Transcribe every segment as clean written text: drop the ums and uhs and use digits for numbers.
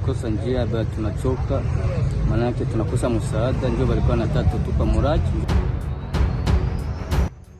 tumekosa njia, bado tunachoka, maana yake tunakosa msaada, ndio walikuwa nataka tupa muraki.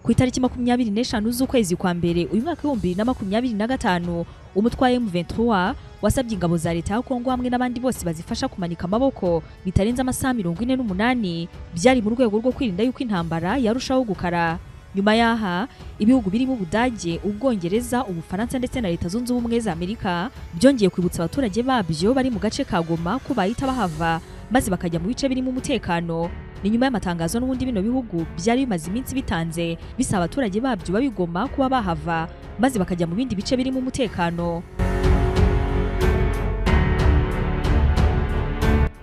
Ku itariki 25 z'ukwezi kwa mbere uyu mwaka 2025 umutwe wa M23 wasabye ingabo za leta ya Kongo hamwe n'abandi bose bazifasha kumanika amaboko bitarenze amasaha 48 byari mu rwego rwo kwirinda yuko intambara yarushaho gukara. Nyuma yaha ibihugu birimo Ubudage, Ubwongereza, Ubufaransa ndetse na Leta Zunze Ubumwe za Amerika byongeye kwibutsa abaturage babyo bari mu gace ka Goma ko bahita bahava maze bakajya mu bice birimo umutekano. Ni nyuma y'amatangazo n'ubundi bino bihugu byari bimaze iminsi bitanze bisaba abaturage babyo babigoma kuba bahava maze bakajya mu bindi bice birimo umutekano.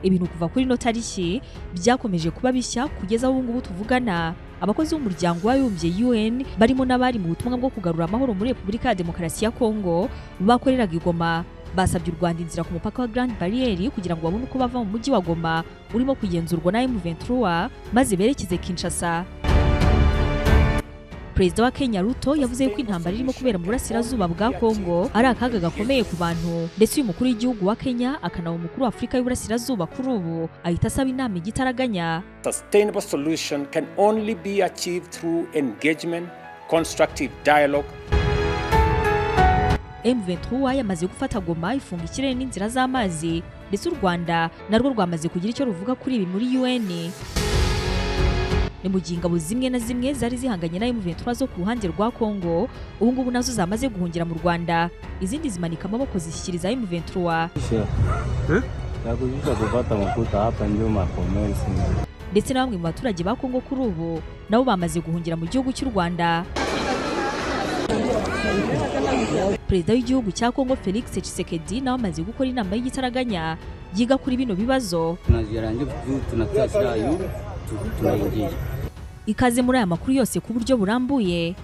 Ibintu kuva kuri no tariki byakomeje kuba bishya kugeza ubu ngubu tuvugana. Abakozi b'umuryango w'abibumbye UN barimo n'abari mu butumwa bwo kugarura amahoro muri Repubulika ya Demokarasi ya Kongo bakoreraga i Goma basabye u Rwanda inzira ku mupaka wa Grand Barriere kugira ngo babone uko bava mu mujyi wa Goma urimo kugenzurwa na M23 maze berekeze Kinshasa. Perezida wa Kenya Ruto yavuze yuko intambara irimo kubera mu burasirazuba bwa Kongo ari akaga gakomeye ku bantu, ndetse uyu mukuru w'igihugu wa Kenya akanaba umukuru wa Afrika y'Uburasirazuba kuri ubu ahita asaba inama igitaraganya. Sustainable solution can only be achieved through engagement, constructive dialogue. M23 yamaze gufata Goma, ifunga ikirere n'inzira z'amazi, ndetse u Rwanda narwo rwamaze kugira icyo ruvuga kuri ibi muri UN. Ni mu gihe ingabo zimwe na zimwe zari zihanganye na M23 zo ku ruhande rwa Kongo ubu ngubu nazo zamaze guhungira mu Rwanda, izindi zimanika amaboko zishyikiriza M23. Ndetse na bamwe mu baturage ba Kongo kuri ubu nabo bamaze guhungira mu gihugu cy'u Rwanda. Perezida w'igihugu cya Kongo Felix Tshisekedi nawe amaze gukora inama y'igitaraganya yiga kuri bino bibazo. Ikaze muri aya makuru yose ku buryo burambuye.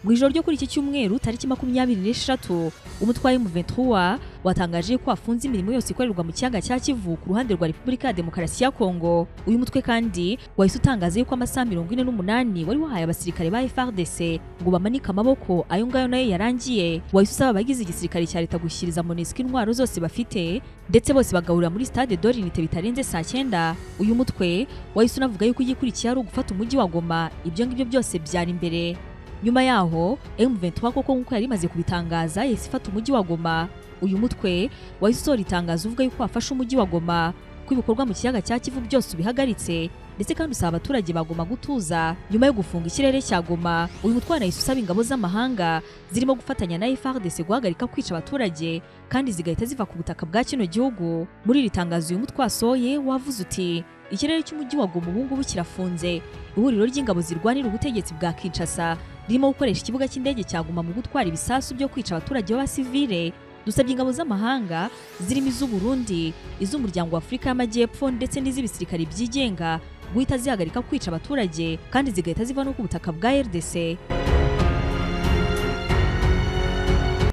Mu ijoro ryo kuri iki cyumweru tariki 26 umutwe wa M23 watangaje ko afunze imirimo yose ikorerwa mu kiyaga cya Kivu ku ruhande rwa Repubulika ya Demokarasi ya Kongo. Uyu mutwe kandi wahise utangaza yuko amasaha 48 wari wahaye abasirikare ba FARDC ngo bamanika amaboko ayo ngayo nayo yarangiye. Wahise usaba abagize igisirikare cya leta gushyikiriza MONUSCO intwaro zose bafite, ndetse bose bagahurira muri stade d'Orinite bitarenze saa 9. Uyu mutwe wahise unavuga yuko igikurikiye ari ugufata umujyi wa Goma. Ibyo ngibyo byose byari imbere. Nyuma yaho M23 koko nkuko yari imaze kubitangaza yahise ifata umujyi wa Goma. Uyu mutwe wahise usohora itangazo uvuga yuko wafashe umujyi wa Goma, ko ibikorwa mu kiyaga cya Kivu byose ubihagaritse, ndetse kandi usaba abaturage bagoma gutuza. Nyuma yo gufunga ikirere cya Goma, uyu mutwe yahise usaba ingabo z'amahanga zirimo gufatanya na FARDC guhagarika kwica abaturage kandi zigahita ziva ku butaka bwa kino gihugu. Muri iri tangazo uyu mutwe wasohoye wavuze uti ikirere cy'umujyi wa Goma ubu ngubu kirafunze. Ihuriro ry'ingabo zirwanira ubutegetsi bwa Kinshasa ririmo gukoresha ikibuga cy'indege cya Goma mu gutwara ibisasu byo kwica abaturage b'abasivile. Dusabye ingabo z'amahanga zirimo iz'u Burundi, iz'umuryango wa Afrika y'Amajyepfo ndetse n'iz'ibisirikare byigenga guhita zihagarika kwica abaturage kandi zigahita ziva no ku butaka bwa RDC.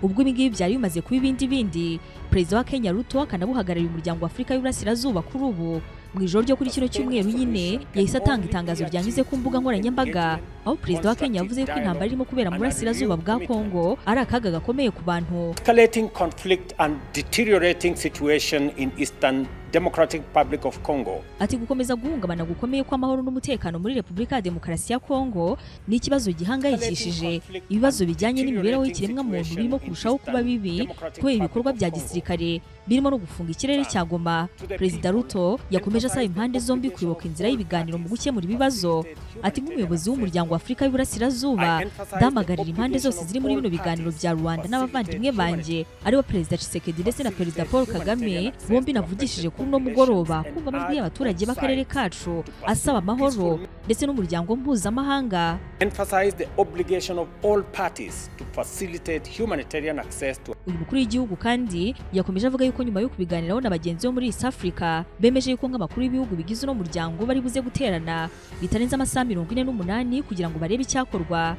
Ubwo ibingibi byari bimaze kuba ibindi, Perezida wa Kenya Ruto akanabuhagarariye umuryango wa Afrika y'Uburasirazuba kuri ubu mu ijoro ryo kuri kino cyumweru nyine yahise atanga itangazo ryanyuze ku mbuga nkoranyambaga, aho Perezida wa Kenya yavuze ko intambara irimo kubera mu burasirazuba bwa Kongo ari akaga gakomeye ku bantu. Escalating conflict and deteriorating situation in Eastern Democratic Republic of Congo. Ati gukomeza guhungabana gukomeye kw'amahoro n'umutekano muri Repubulika ya Demokarasi ya Kongo ni ikibazo gihangayikishije. Ibibazo bijyanye n'imibereho y'ikiremwa muntu birimo kurushaho kuba bibi kubera ibikorwa bya gisirikare birimo no gufunga ikirere cya Goma. Perezida Ruto yakomeje asaba impande zombi kuyoboka inzira y'ibiganiro mu gukemura ibibazo. Ati nk'umuyobozi w'umuryango wa Afrika y'Uburasirazuba ndamagarira impande zose ziri muri bino biganiro bya Rwanda n'abavandimwe banjye aribo Perezida Tshisekedi ndetse na Perezida Paul Kagame bombi navugishije kuno mugoroba kumva amajwi y'abaturage b'akarere kacu asaba amahoro ndetse n'umuryango mpuzamahanga. Emphasize the obligation of all parties to facilitate humanitarian access to. Uyu mukuru w'igihugu kandi yakomeje avuga yuko nyuma yo kubiganiraho na bagenzi bo muri East Africa bemeje yuko nk'amakuru y'ibihugu bigize uno muryango bari buze guterana bitarenze amasaha 48 kugira ngo barebe icyakorwa.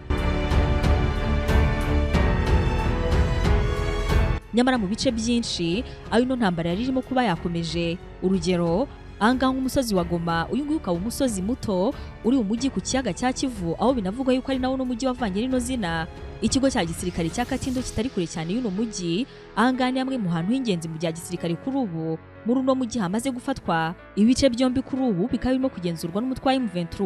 Nyamara mu bice byinshi ayo ino ntambara yari irimo kuba yakomeje. Urugero ahangaha nk'umusozi wa Goma, uyu nguyu ukaba umusozi muto uri umujyi ku kiyaga cya Kivu, aho binavugwa yuko ari nawo n'umujyi wavanye rino zina. Ikigo cya gisirikare cya Katindo kitari kure cyane y'uno mujyi, ahangana hamwe mu hantu h'ingenzi mu bya gisirikare kuri ubu muri uno mujyi hamaze gufatwa. Ibice byombi kuri ubu bikaba birimo kugenzurwa n'umutwe wa M23.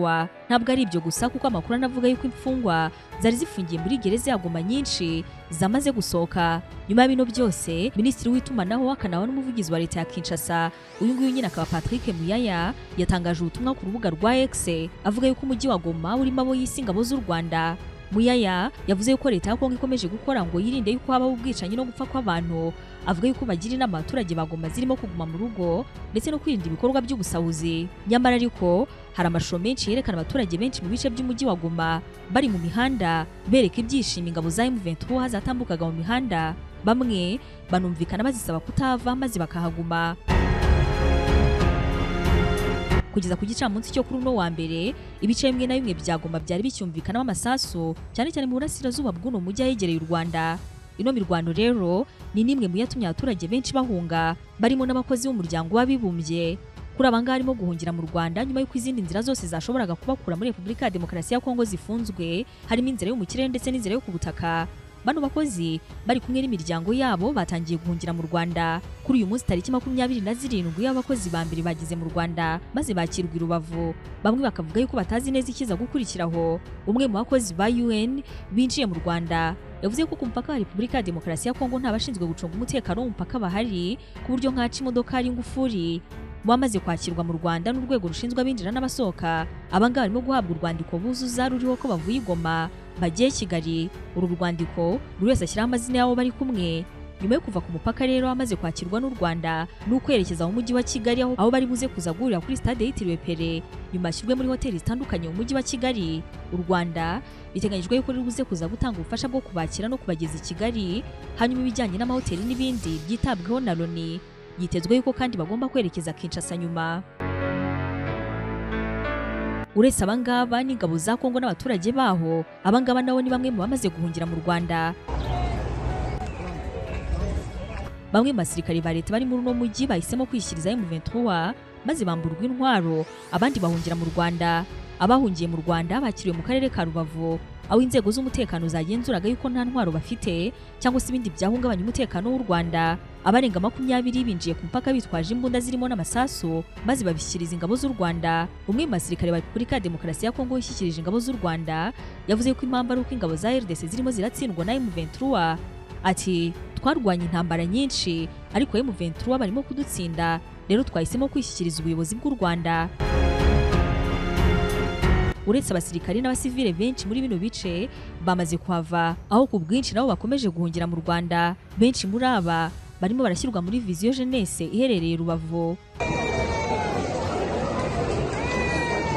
Ntabwo ari ibyo gusa, kuko amakuru anavuga yuko imfungwa zari zifungiye muri gereza ya Goma nyinshi zamaze gusohoka. Nyuma ya bino byose, Minisitiri w'itumanaho akanawa n'umuvugizi wa leta ya Kinshasa, uyu nguyu nyine akaba Patrick Muyaya, yatangaje ubutumwa ku rubuga rwa X avuga yuko umujyi wa Goma urimo abo yise ingabo z'u Rwanda. Muyaya yavuze yuko leta ya Kongo ikomeje gukora ngo yirinde yuko habaho ubwicanyi no gupfa kw'abantu. Avuga yuko bagira inama abaturage bagoma zirimo kuguma mu rugo ndetse no kwirinda ibikorwa by'ubusahuzi. Nyamara ariko hari amashusho menshi yerekana abaturage benshi mu bice by'umujyi wa Goma bari mu mihanda bereka ibyishimo ingabo za M23 zatambukaga mu mihanda. Bamwe banumvikana bazisaba kutava maze bakahaguma. Kugeza ku gicamunsi cyo kuri uno wa mbere, ibice bimwe na bimwe bya Goma byari bicyumvikanamo amasasu, cyane cyane mu burasirazuba bw'uno mujyi ahegereye u Rwanda. Ino mirwano rero ni nimwe mu yatumye abaturage benshi bahunga, barimo n'abakozi b'umuryango w'abibumbye. Kuri abanga harimo guhungira mu Rwanda nyuma y'uko izindi nzira zose zashoboraga kubakura muri Repubulika ya Demokarasi ya Kongo zifunzwe, harimo inzira yo mu kirere ndetse n'inzira yo ku butaka. Bano bakozi bari kumwe n'imiryango yabo batangiye guhungira mu Rwanda. Kuri uyu munsi tariki 27 y'abakozi ba mbere bagize mu Rwanda maze bakirwa i Rubavu. Bamwe bakavuga yuko batazi neza ikiza gukurikiraho. Umwe mu bakozi ba UN binjiye mu Rwanda yavuze ko ku mupaka wa Repubulika ya Demokarasi ya Kongo nta bashinzwe gucunga umutekano w'umupaka bahari, ku buryo nkaca imodoka ari ingufuri. Bamaze kwakirwa mu Rwanda n'urwego rushinzwe abinjira n'abasohoka, abanga barimo guhabwa urwandiko buzuza ruriho ko bavuye i Goma bagiye Kigali. Uru rwandiko buri wese ashyiraho amazina y'abo bari kumwe. Nyuma yo kuva ku mupaka rero amaze kwakirwa n'u Rwanda n'ukwerekeza mu mujyi wa Kigali, aho bari buze kuza guhurira kuri stade yitiriwe Pere, nyuma ashyirwe muri hoteli zitandukanye mu mujyi wa Kigali. U Rwanda biteganyijwe yuko ruri buze kuza gutanga ubufasha bwo kubakira no kubageza i Kigali, hanyuma ibijyanye n'amahoteli n'ibindi byitabweho na Loni. Yitezwe yuko kandi bagomba kwerekeza Kinshasa nyuma. Uretse abangaba n'ingabo za Kongo n'abaturage baho, abangaba nabo ni bamwe mu bamaze guhungira mu Rwanda. Bamwe mu basirikari ba leta bari muri uno mujyi bahisemo kwishyiriza M23 maze bamburwa intwaro, abandi bahungira mu Rwanda. Abahungiye mu Rwanda bakiriwe mu karere ka Rubavu, aho inzego z'umutekano zagenzuraga yuko nta ntwaro bafite cyangwa se ibindi byahungabanya umutekano w'u Rwanda. Abarenga 20 binjiye ku mupaka bitwaje imbunda zirimo n'amasasu maze babishyikiriza ingabo z'u Rwanda. Umwe mu basirikare ba Repubulika ya Demokarasi ya Kongo yishyikirije ingabo z'u Rwanda yavuze ko impamvu ari uko ingabo za RDC zirimo ziratsindwa na M23. Ati twarwanye intambara nyinshi ariko M23 barimo kudutsinda, rero twahisemo kwishyikiriza ubuyobozi bw'u Rwanda. Uretse abasirikari n'abasivile benshi muri bino bice bamaze kuhava, aho ku bwinshi nabo bakomeje guhungira mu Rwanda. Benshi muri aba barimo barashyirwa muri Vision Jeunesse iherereye Rubavu.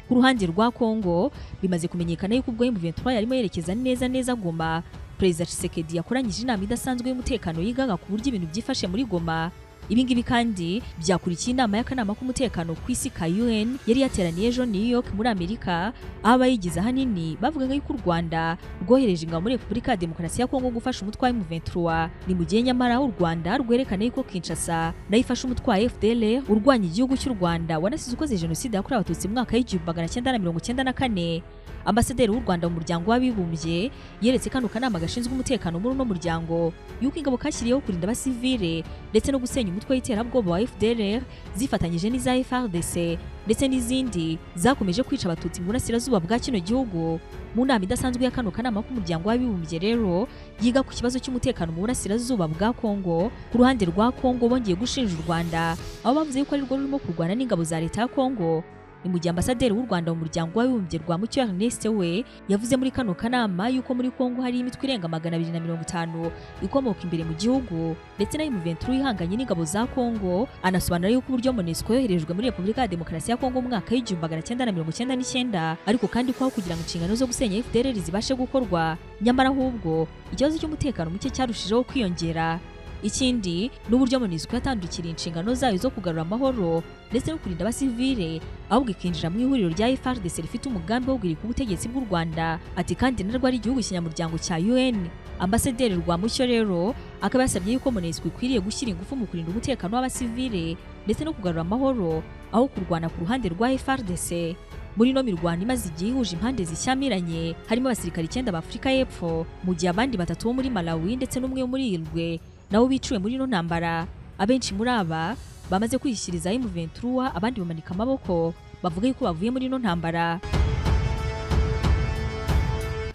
Ku ruhande rwa Kongo bimaze kumenyekana yuko ubwo M23 yarimo yerekeza neza Goma, Perezida Tshisekedi yakoranyije inama idasanzwe y'umutekano yigaga ku buryo ibintu byifashe muri Goma. Ibingibi kandi byakurikiye inama y'akanama k'umutekano ku isi ka UN yari yateraniye ejo New York muri Amerika, aho abayigize ahanini bavugaga yuko u Rwanda rwohereje ingabo muri Repubulika ya Demokarasi ya Kongo gufasha umutwe wa M23. Ni mu gihe nyamara u Rwanda rwerekana yuko Kinshasa nayo ifasha umutwe wa FDLR urwanya igihugu cy'u Rwanda wanasize ukoze jenoside yakorewe abatutsi mu mwaka w'1994. Ambasaderi w'u Rwanda mu muryango w'abibumbye yeretse kano kanama gashinzwe umutekano muri uno muryango yuko ingabo kashyiriyeho kurinda abasivile ndetse no gusenya umutwe w'iterabwoba wa FDLR zifatanyije n'iza FARDC ndetse n'izindi zakomeje kwica abatutsi mu burasirazuba bwa kino gihugu. Mu nama idasanzwe ya kano kanama k'umuryango w'abibumbye rero yiga ku kibazo cy'umutekano mu burasirazuba bwa Kongo. Ku ruhande rwa Kongo bongeye gushinja u Rwanda, aho bavuze yuko ari rwo rurimo kurwana n'ingabo za leta ya Kongo. Ni mu gihe ambasaderi w'u Rwanda mu muryango w'abibumbye rwa Mucyo Ernest we yavuze muri kano kanama yuko muri Kongo hari imitwe irenga 250 ikomoka imbere mu gihugu ndetse na M23 ihanganye n'ingabo za Kongo. Anasobanura yuko uburyo MONUSCO yoherejwe muri Repubulika ya Demokarasi ya Kongo mu mwaka w'1999 ariko kandi ko kugira ngo inshingano zo gusenya FDLR zibashe gukorwa, nyamara ahubwo ikibazo cy'umutekano muke cyarushijeho kwiyongera. Ikindi n'uburyo MONUSCO yatandukira inshingano zayo zo kugarura amahoro ndetse no kurinda abasivile, ahubwo ikinjira mu ihuriro rya FARDC rifite umugambi wo guhirika ubutegetsi bw'u Rwanda. Ati kandi narwo ari igihugu kinyamuryango cya UN. Ambasaderi Rwamucyo rero akaba yasabye yuko MONUSCO ikwiriye gushyira ingufu mu kurinda umutekano w'abasivile ndetse no kugarura amahoro aho kurwana ku ruhande rwa FARDC. muri no mirwano imaze igihe ihuje impande zishyamiranye harimo abasirikari 9 ba Afrika y'Epfo mu gihe abandi 3 bo muri Malawi ndetse n'umwe wo muri Irwe nabo biciwe muri no ntambara. Abenshi muri aba bamaze kwishyiriza M23, abandi bamanika amaboko bavuga yuko bavuye muri no ntambara.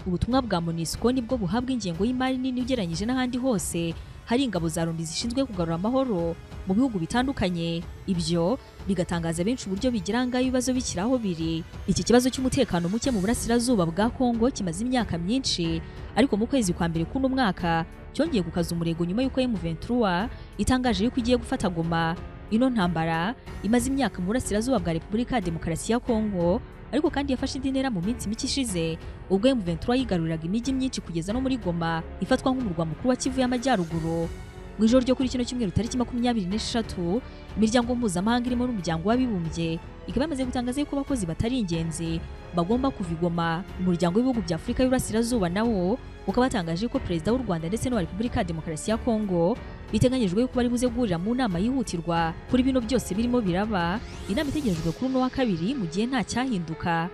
Ubutumwa bwa MONUSCO nibwo buhabwa ingengo y'imari nini ugereranyije n'ahandi hose hari ingabo za Loni zishinzwe kugarura amahoro mu bihugu bitandukanye. Ibyo bigatangaza benshi uburyo bigiranga ibibazo bikiraho biri. Iki kibazo cy'umutekano muke mu burasirazuba bwa Kongo kimaze imyaka myinshi, ariko mu kwezi kwa mbere kuno mwaka cyongeye gukaza umurego nyuma yuko M23 itangaje yuko igiye gufata Goma. Ino ntambara imaze imyaka mu burasirazuba bwa Repubulika ya Demokarasi ya Kongo, ariko kandi yafashe indi ntera mu minsi mike ishize ubwo M23 yigaruriraga imijyi myinshi kugeza no muri Goma ifatwa nk'umurwa mukuru wa Kivu y'Amajyaruguru. Mu ijoro ryo kuri kino cyumweru tariki 23, imiryango mpuzamahanga irimo n'umuryango w'abibumbye ikaba yamaze gutangaza yuko abakozi batari ingenzi bagomba kuva i Goma. Umuryango w'ibihugu bya Afurika y'Uburasirazuba nawo ukaba watangaje ko Perezida w'u Rwanda ndetse n'uwa Repubulika ya Demokarasi ya Kongo biteganyijwe yuko bari buze guhurira mu nama yihutirwa kuri bino byose birimo biraba. Inama itegerejwe kuri uno wa kabiri mu gihe nta cyahinduka.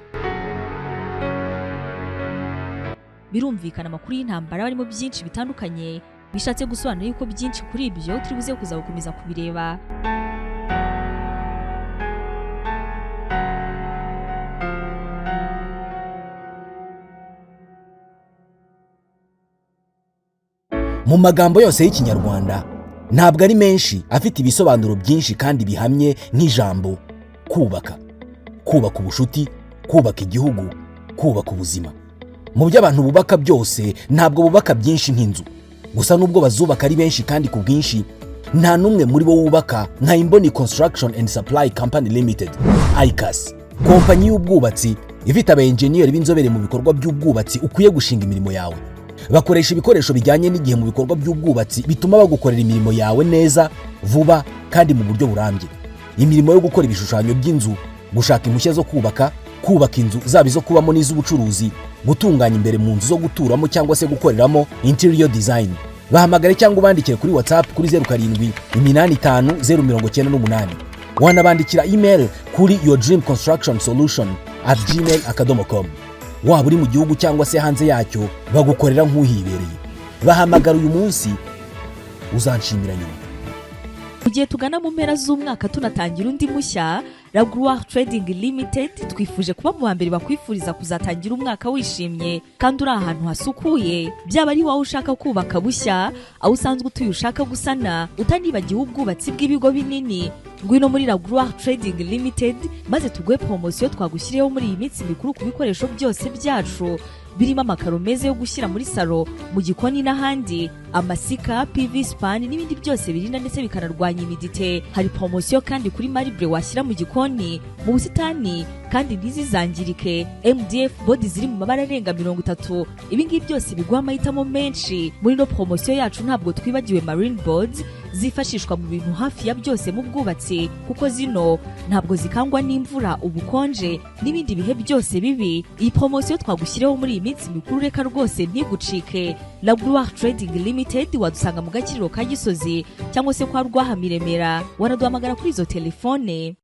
Birumvikana amakuru y'intambara barimo byinshi bitandukanye bishatse gusobanura yuko byinshi kuri ibyo turi buze kuzagukomeza kubireba. Mu magambo yose y'Ikinyarwanda ntabwo ari menshi afite ibisobanuro byinshi kandi bihamye nk'ijambo kubaka. Kubaka ubushuti, kubaka igihugu, kubaka ubuzima. Mu byo abantu bubaka byose ntabwo bubaka byinshi nk'inzu. Gusa nubwo bazubaka ari benshi kandi ku bwinshi, nta numwe muri bo wubaka nka Imboni Construction and Supply Company Limited, ICAS, kompanyi y'ubwubatsi ifite aba-engineer b'inzobere mu bikorwa by'ubwubatsi ukwiye gushinga imirimo yawe. Bakoresha ibikoresho bijyanye n'igihe mu bikorwa by'ubwubatsi bituma bagukorera imirimo yawe neza, vuba kandi mu buryo burambye. Imirimo yo gukora ibishushanyo by'inzu, gushaka impushya zo kubaka inzu zaba izo kubamo n'iz'ubucuruzi, gutunganya imbere mu nzu zo guturamo cyangwa se gukoreramo interior design. Bahamagare cyangwa ubandikire kuri WhatsApp kuri 07850998. Wanabandikira email kuri yourdreamconstructionsolution@gmail.com. Waba uri mu gihugu cyangwa se hanze yacyo bagukorera nk'uhibereye. Bahamagara uyu munsi uzanshimira nyuma. Mu gihe tugana mu mpera z'umwaka tunatangira undi mushya, RWANDA Trading Limited twifuje kuba mu mbere bakwifuriza kuzatangira umwaka wishimye kandi uri ahantu hasukuye. Byaba ari wowe ushaka kubaka bushya, aho usanzwe utuye ushaka gusana, utanibagiwe ubwubatsi bw'ibigo binini, ngwino muri RWANDA Trading Limited maze tuguhe promosiyo twagushyiriyeho muri iyi minsi mikuru ku bikoresho byose byacu birimo amakaro meza yo gushyira muri salo, mu gikoni n'ahandi, amasika, PV span n'ibindi byose birinda ndetse bikanarwanya imidite. Hari promosiyo kandi kuri marble washyira mu gikoni, mu busitani kandi ntizizangirike. MDF bodi ziri mu mabara arenga 30. Ibi ngibi byose biguha amahitamo menshi. Muri no promosiyo yacu ntabwo twibagiwe marine boards zifashishwa mu bintu hafi ya byose mu bwubatsi, kuko zino ntabwo zikangwa n'imvura, ubukonje n'ibindi bihe byose bibi. Iyi promosiyo twagushyiriyeho muri iyi minsi mikuru reka rwose ntigucike. RWANDA Trading Limited wadusanga mu Gakiriro ka Gisozi cyangwa se kwa Rwahamiremera. Wanaduhamagara kuri izo telefone